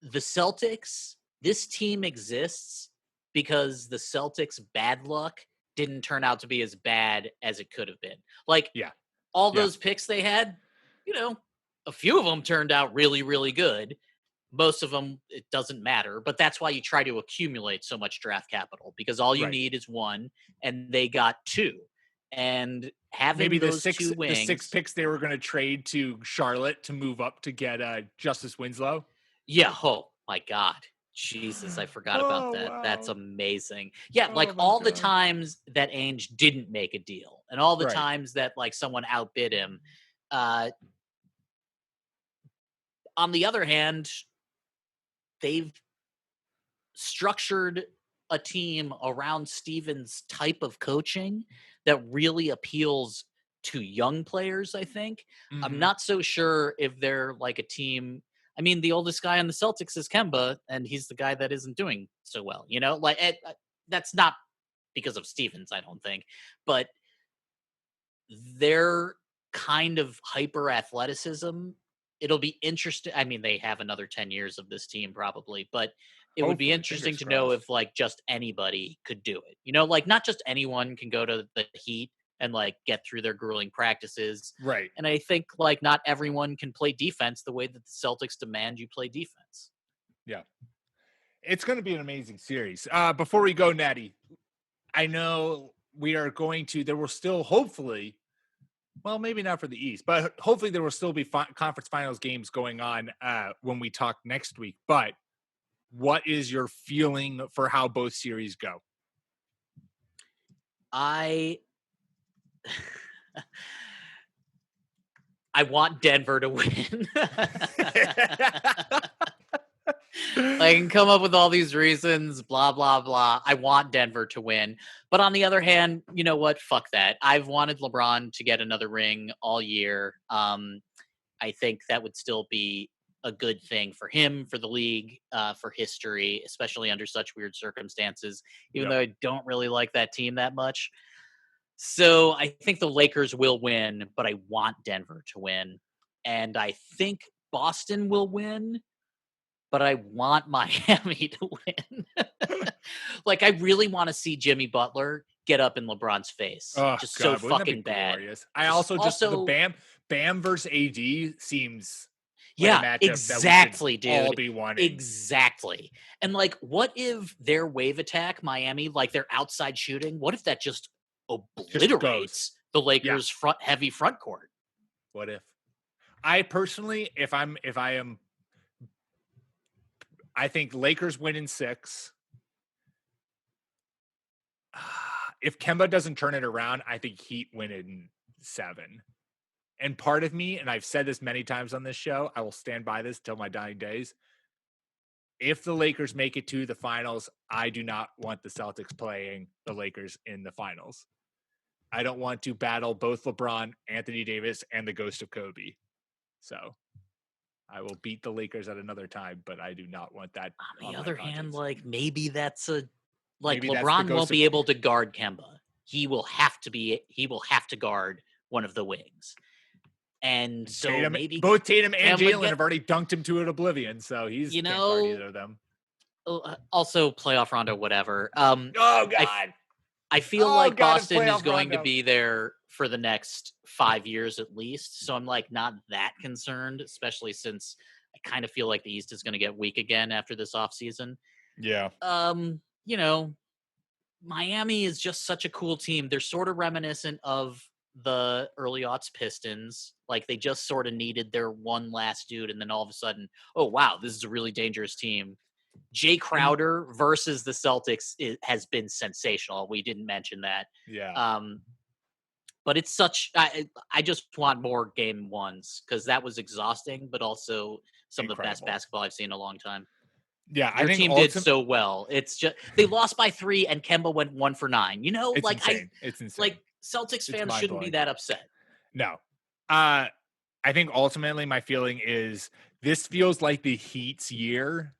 C: the Celtics. This team exists because the Celtics' bad luck didn't turn out to be as bad as it could have been. Like, all those picks they had, you know, a few of them turned out really, really good. Most of them, it doesn't matter. But that's why you try to accumulate so much draft capital, because all you need is one, and they got 2. And having
B: maybe
C: those
B: the
C: 2 wings,
B: the 6 picks they were going to trade to Charlotte to move up to get Justice Winslow.
C: Yeah. Oh my God. Jesus, I forgot about that.
B: Wow.
C: That's amazing. Yeah, like all the times that Ainge didn't make a deal and all the times that like someone outbid him. On the other hand, they've structured a team around Stevens' type of coaching that really appeals to young players, I think.
B: Mm-hmm.
C: I'm not so sure if they're like a team. I mean, the oldest guy on the Celtics is Kemba, and he's the guy that isn't doing so well. You know, like that's not because of Stevens, I don't think, but their kind of hyper athleticism. It'll be interesting. I mean, they have another 10 years of this team probably, but it would be interesting to know if like just anybody could do it. You know, like not just anyone can go to the Heat and like get through their grueling practices.
B: Right.
C: And I think like not everyone can play defense the way that the Celtics demand you play defense.
B: Yeah. It's going to be an amazing series. Before we go, Natty, I know there will still hopefully, well, maybe not for the East, but hopefully there will still be conference finals games going on when we talk next week. But what is your feeling for how both series go?
C: I want Denver to win. I can come up with all these reasons, blah, blah, blah. I want Denver to win. But on the other hand, you know what? Fuck that. I've wanted LeBron to get another ring all year. I think that would still be a good thing for him, for the league, for history, especially under such weird circumstances, even though I don't really like that team that much. So I think the Lakers will win, but I want Denver to win. And I think Boston will win, but I want Miami to win. Like, I really want to see Jimmy Butler get up in LeBron's face.
B: Oh,
C: just
B: God,
C: so fucking bad.
B: Glorious. I also the Bam versus AD seems
C: like exactly, dude.
B: All be wanting.
C: Exactly. And like, what if their wave attack, Miami, like their outside shooting, what if that just obliterates the Lakers' heavy front court?
B: What if? I personally, I think Lakers win in 6. If Kemba doesn't turn it around, I think Heat win in 7. And part of me, and I've said this many times on this show, I will stand by this till my dying days. If the Lakers make it to the finals, I do not want the Celtics playing the Lakers in the finals. I don't want to battle both LeBron, Anthony Davis, and the ghost of Kobe. So I will beat the Lakers at another time, but I do not want that.
C: On the other hand, maybe
B: Maybe that's
C: LeBron
B: the
C: won't
B: ghost
C: be
B: of-
C: able to guard Kemba. He will have to guard one of the wings. And so maybe
B: both Tatum and
C: Kemba
B: Jalen have already dunked him to an oblivion, so he's can't guard either of them.
C: Also playoff Rondo, whatever.
B: Oh God.
C: I feel
B: Oh,
C: like
B: God,
C: Boston is
B: playoff
C: going to
B: Rondo.
C: be there for the next 5 years at least. So I'm not that concerned, especially since I kind of feel like the East is going to get weak again after this offseason.
B: Yeah.
C: Miami is just such a cool team. They're sort of reminiscent of the early aughts Pistons. Like they just sort of needed their one last dude, and then all of a sudden, oh wow, this is a really dangerous team. Jay Crowder versus the Celtics has been sensational. We didn't mention that.
B: Yeah.
C: But it's such. I just want more game ones because that was exhausting, but also some of the best basketball I've seen in a long time.
B: Yeah,
C: Your team did so well. It's just they lost by 3, and Kemba went 1 for 9.
B: It's insane. It's insane.
C: Like Celtics fans shouldn't be that upset.
B: No. I think ultimately my feeling is this feels like the Heat's year.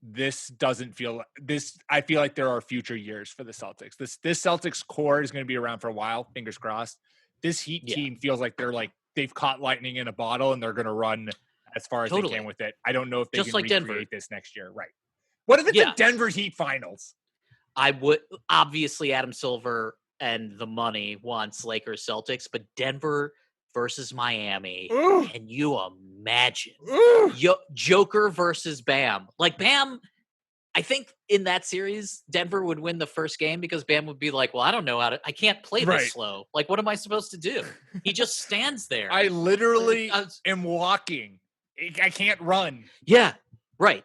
B: This doesn't feel this. I feel like there are future years for the Celtics. This Celtics core is going to be around for a while. Fingers crossed. This Heat team feels like they've caught lightning in a bottle and they're going to run as far as they can with it. I don't know if they
C: just
B: can
C: like
B: recreate this next year. Right. What if it's a Denver Heat finals?
C: I would obviously Adam Silver and the money wants Lakers Celtics, but Denver versus Miami.
B: Ooh.
C: Can you imagine?
B: Ooh.
C: Joker versus Bam. Like Bam, I think in that series, Denver would win the first game because Bam would be like, well, I don't know I can't play this slow. Like, what am I supposed to do? He just stands there.
B: I literally am walking. I can't run.
C: Yeah, right.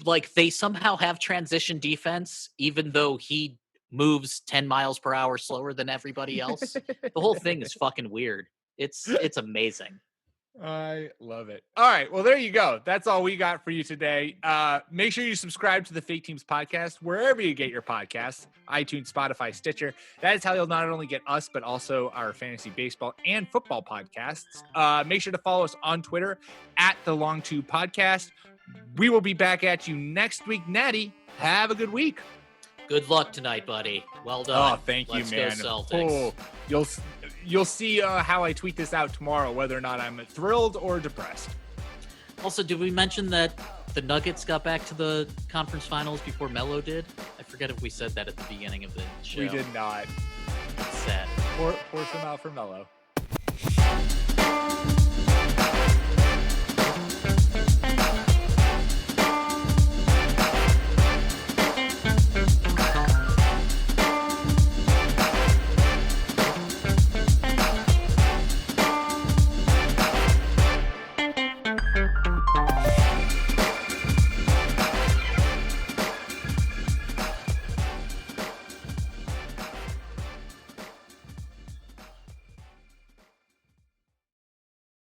C: Like they somehow have transition defense, even though he moves 10 miles per hour slower than everybody else. The whole thing is fucking weird. It's amazing.
B: I love it. All right. Well, there you go. That's all we got for you today. Make sure you subscribe to the Fake Teams podcast wherever you get your podcasts, iTunes, Spotify, Stitcher. That is how you'll not only get us, but also our fantasy baseball and football podcasts. Make sure to follow us on Twitter at the Long Two Podcast. We will be back at you next week. Natty, have a good week.
C: Good luck tonight, buddy. Well done.
B: Oh, thank you,
C: Let's
B: man.
C: go Celtics.
B: Oh, you'll see how I tweet this out tomorrow, whether or not I'm thrilled or depressed.
C: Also, did we mention that the Nuggets got back to the conference finals before Melo did? I forget if we said that at the beginning of the show.
B: We did not.
C: It's sad.
B: Pour some out for Melo.